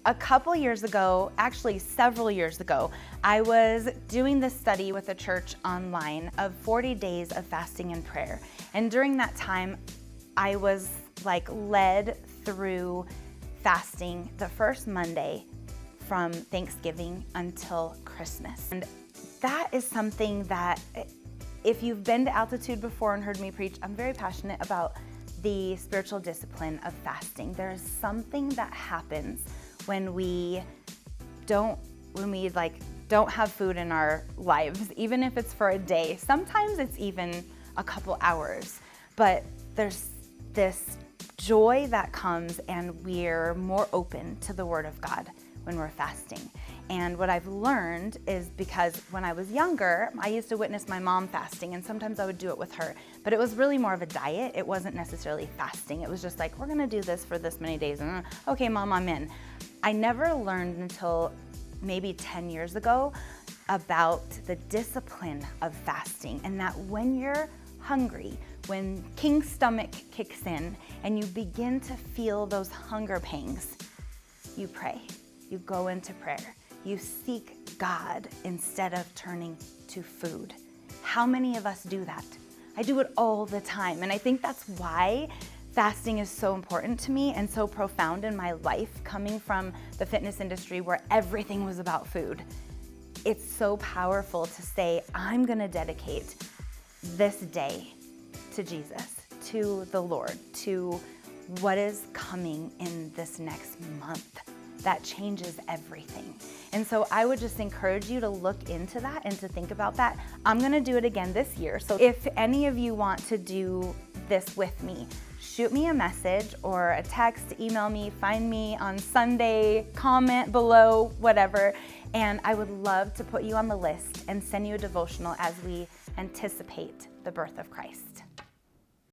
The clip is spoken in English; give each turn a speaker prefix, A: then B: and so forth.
A: A couple years ago, actually several years ago, I was doing this study with a church online of 40 days of fasting and prayer. And during that time, I was led through fasting the first Monday from Thanksgiving until Christmas. And that is something that, if you've been to Altitude before and heard me preach, I'm very passionate about the spiritual discipline of fasting. There is something that happens when we don't have food in our lives, even if it's for a day. Sometimes it's even a couple hours, but there's this joy that comes, and we're more open to the Word of God when we're fasting. And what I've learned is, because when I was younger, I used to witness my mom fasting, and sometimes I would do it with her, but it was really more of a diet. It wasn't necessarily fasting. It was just we're gonna do this for this many days, and okay, Mom, I'm in. I never learned until maybe 10 years ago about the discipline of fasting, and that when you're hungry, when King Stomach kicks in and you begin to feel those hunger pangs, you pray, you go into prayer, you seek God instead of turning to food. How many of us do that? I do it all the time, and I think that's why fasting is so important to me and so profound in my life, coming from the fitness industry where everything was about food. It's so powerful to say, I'm gonna dedicate this day to Jesus, to the Lord, to what is coming in this next month that changes everything. And so I would just encourage you to look into that and to think about that. I'm gonna do it again this year. So if any of you want to do this with me, shoot me a message or a text, email me, find me on Sunday, comment below, whatever. And I would love to put you on the list and send you a devotional as we anticipate the birth of Christ.